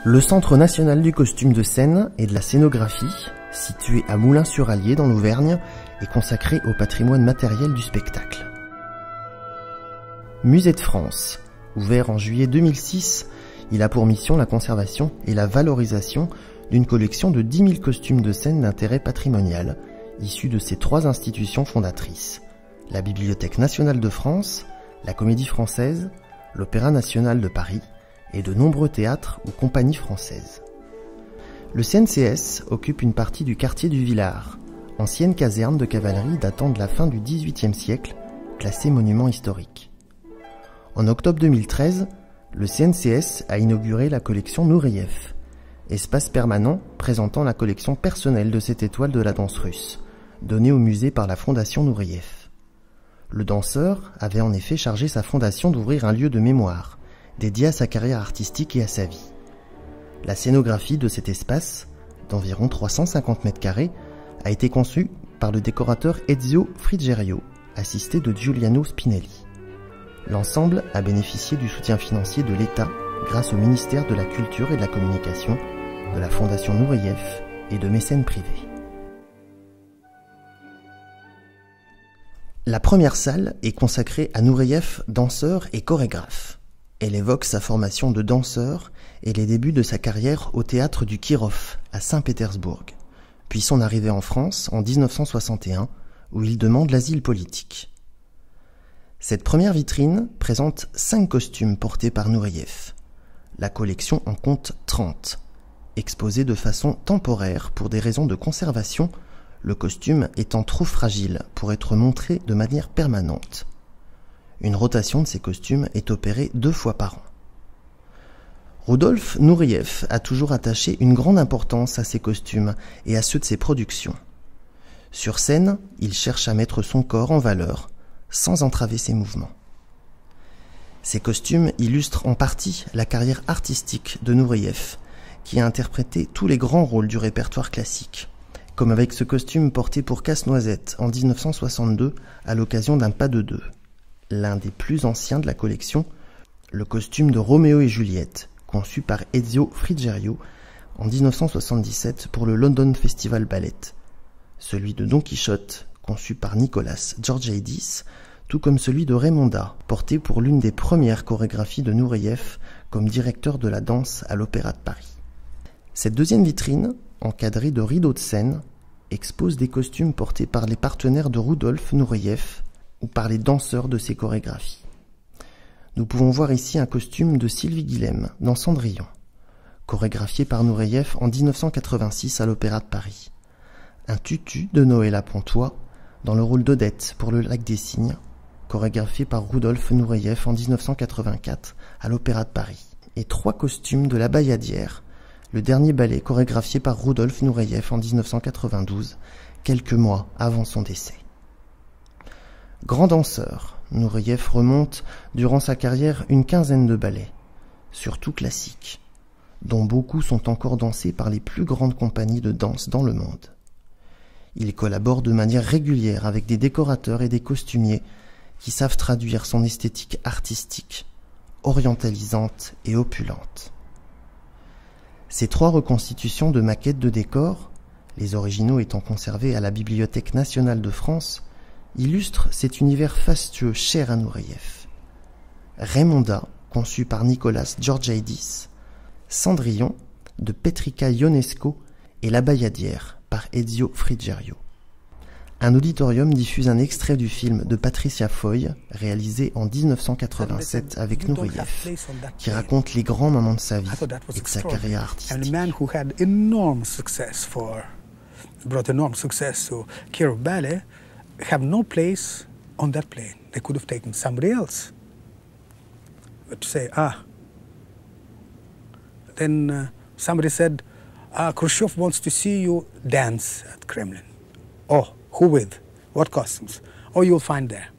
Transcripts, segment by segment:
Le Centre national du costume de scène et de la scénographie, situé à Moulins-sur-Allier dans l'Auvergne, est consacré au patrimoine matériel du spectacle. Musée de France, ouvert en juillet 2006, il a pour mission la conservation et la valorisation d'une collection de 10 000 costumes de scène d'intérêt patrimonial, issus de ses 3 institutions fondatrices, la Bibliothèque nationale de France, la Comédie Française, l'Opéra national de Paris et de nombreux théâtres ou compagnies françaises. Le CNCS occupe une partie du quartier du Villard, ancienne caserne de cavalerie datant de la fin du XVIIIe siècle, classée monument historique. En octobre 2013, le CNCS a inauguré la collection Nureyev, espace permanent présentant la collection personnelle de cette étoile de la danse russe, donnée au musée par la Fondation Nureyev. Le danseur avait en effet chargé sa fondation d'ouvrir un lieu de mémoire, dédié à sa carrière artistique et à sa vie. La scénographie de cet espace, d'environ 350 mètres carrés, a été conçue par le décorateur Ezio Frigerio, assisté de Giuliano Spinelli. L'ensemble a bénéficié du soutien financier de l'État grâce au ministère de la Culture et de la Communication, de la Fondation Nureyev et de mécènes privés. La première salle est consacrée à Nureyev, danseur et chorégraphe. Elle évoque sa formation de danseur et les débuts de sa carrière au théâtre du Kirov, à Saint-Pétersbourg, puis son arrivée en France en 1961, où il demande l'asile politique. Cette première vitrine présente 5 costumes portés par Nureyev. La collection en compte 30, exposés de façon temporaire pour des raisons de conservation, le costume étant trop fragile pour être montré de manière permanente. Une rotation de ces costumes est opérée 2 fois par an. Rudolf Nureyev a toujours attaché une grande importance à ses costumes et à ceux de ses productions. Sur scène, il cherche à mettre son corps en valeur, sans entraver ses mouvements. Ces costumes illustrent en partie la carrière artistique de Nureyev, qui a interprété tous les grands rôles du répertoire classique, comme avec ce costume porté pour Casse-Noisette en 1962 à l'occasion d'un pas de deux. L'un des plus anciens de la collection, le costume de Roméo et Juliette, conçu par Ezio Frigerio en 1977 pour le London Festival Ballet, celui de Don Quichotte, conçu par Nicolas Georgiadis, tout comme celui de Raymonda, porté pour l'une des premières chorégraphies de Nureyev comme directeur de la danse à l'Opéra de Paris. Cette deuxième vitrine, encadrée de rideaux de scène, expose des costumes portés par les partenaires de Rudolf Nureyev ou par les danseurs de ses chorégraphies. Nous pouvons voir ici un costume de Sylvie Guillem dans Cendrillon, chorégraphié par Nureyev en 1986 à l'Opéra de Paris. Un tutu de Noëlla Pontois dans le rôle d'Odette pour le Lac des Cygnes, chorégraphié par Rudolf Nureyev en 1984 à l'Opéra de Paris. Et 3 costumes de La Bayadière, le dernier ballet chorégraphié par Rudolf Nureyev en 1992, quelques mois avant son décès. Grand danseur, Nureyev remonte durant sa carrière une quinzaine de ballets, surtout classiques, dont beaucoup sont encore dansés par les plus grandes compagnies de danse dans le monde. Il collabore de manière régulière avec des décorateurs et des costumiers qui savent traduire son esthétique artistique, orientalisante et opulente. Ces 3 reconstitutions de maquettes de décors, les originaux étant conservés à la Bibliothèque nationale de France, illustre cet univers fastueux cher à Nureyev. Raymonda, conçu par Nicolas Georgiadis, Cendrillon, de Petrica Ionesco et La Bayadière, par Ezio Frigerio. Un auditorium diffuse un extrait du film de Patricia Foy, réalisé en 1987 avec Nureyev, qui raconte les grands moments de sa vie et de sa carrière artistique. Have no place on that plane. They could have taken somebody else. But to say, then somebody said, Khrushchev wants to see you dance at Kremlin. Oh, who with? What costumes? Oh, you'll find there.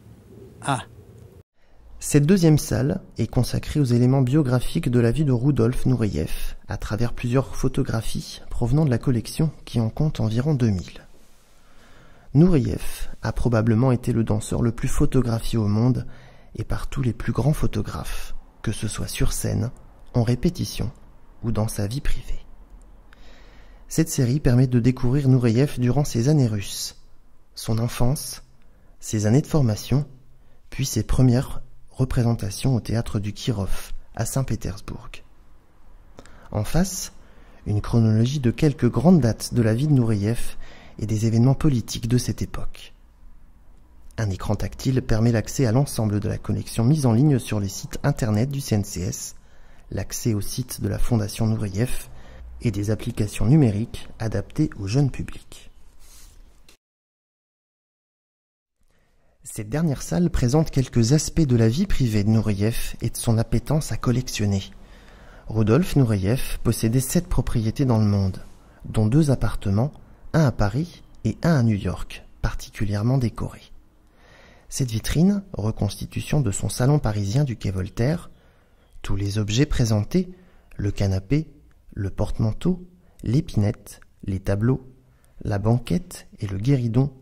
Cette deuxième salle est consacrée aux éléments biographiques de la vie de Rudolf Nureyev, à travers plusieurs photographies provenant de la collection qui en compte environ 2000. Nureyev a probablement été le danseur le plus photographié au monde et par tous les plus grands photographes, que ce soit sur scène, en répétition ou dans sa vie privée. Cette série permet de découvrir Nureyev durant ses années russes, son enfance, ses années de formation, puis ses premières représentations au théâtre du Kirov, à Saint-Pétersbourg. En face, une chronologie de quelques grandes dates de la vie de Nureyev et des événements politiques de cette époque. Un écran tactile permet l'accès à l'ensemble de la collection mise en ligne sur les sites internet du CNCS, l'accès au site de la Fondation Nureyev et des applications numériques adaptées au jeune public. Cette dernière salle présente quelques aspects de la vie privée de Nureyev et de son appétence à collectionner. Rudolf Nureyev possédait 7 propriétés dans le monde, dont 2 appartements, un à Paris et un à New York, particulièrement décorés. Cette vitrine, reconstitution de son salon parisien du quai Voltaire, tous les objets présentés, le canapé, le porte-manteau, l'épinette, les tableaux, la banquette et le guéridon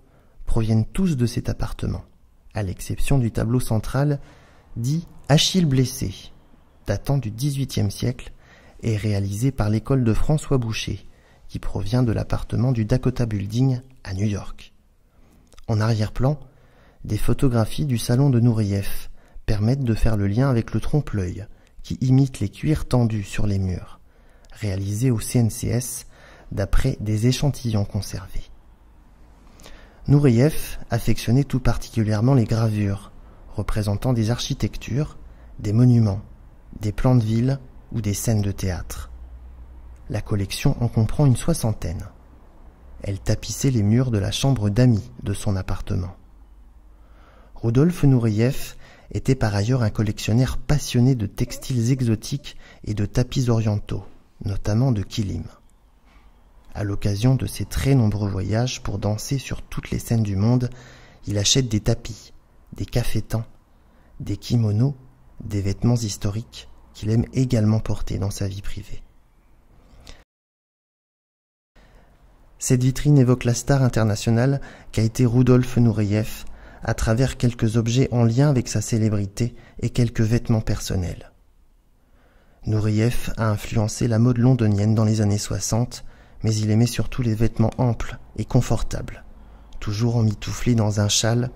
proviennent tous de cet appartement, à l'exception du tableau central dit Achille blessé, datant du XVIIIe siècle et réalisé par l'école de François Boucher, qui provient de l'appartement du Dakota Building à New York. En arrière-plan, des photographies du salon de Nureyev permettent de faire le lien avec le trompe-l'œil, qui imite les cuirs tendus sur les murs, réalisé au CNCS d'après des échantillons conservés. Nureyev affectionnait tout particulièrement les gravures, représentant des architectures, des monuments, des plans de ville ou des scènes de théâtre. La collection en comprend une 60aine. Elle tapissait les murs de la chambre d'amis de son appartement. Rudolf Nureyev était par ailleurs un collectionneur passionné de textiles exotiques et de tapis orientaux, notamment de kilim. À l'occasion de ses très nombreux voyages pour danser sur toutes les scènes du monde, il achète des tapis, des cafetans, des kimonos, des vêtements historiques qu'il aime également porter dans sa vie privée. Cette vitrine évoque la star internationale qu'a été Rudolf Nureyev à travers quelques objets en lien avec sa célébrité et quelques vêtements personnels. Nureyev a influencé la mode londonienne dans les années 60, mais il aimait surtout les vêtements amples et confortables, toujours emmitouflés dans un châle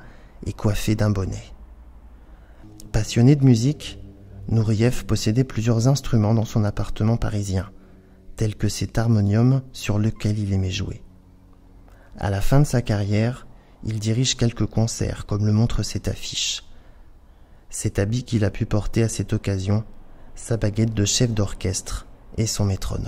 et coiffés d'un bonnet. Passionné de musique, Nureyev possédait plusieurs instruments dans son appartement parisien, tels que cet harmonium sur lequel il aimait jouer. À la fin de sa carrière, il dirige quelques concerts, comme le montre cette affiche. Cet habit qu'il a pu porter à cette occasion, sa baguette de chef d'orchestre et son métronome.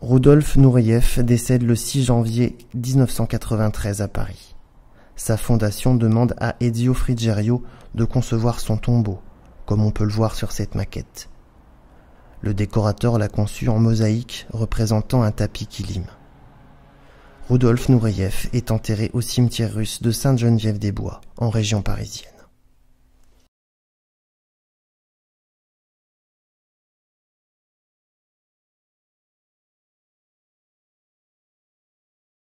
Rudolf Nureyev décède le 6 janvier 1993 à Paris. Sa fondation demande à Ezio Frigerio de concevoir son tombeau, comme on peut le voir sur cette maquette. Le décorateur l'a conçu en mosaïque représentant un tapis kilim. Rudolf Nureyev est enterré au cimetière russe de Sainte-Geneviève-des-Bois, en région parisienne.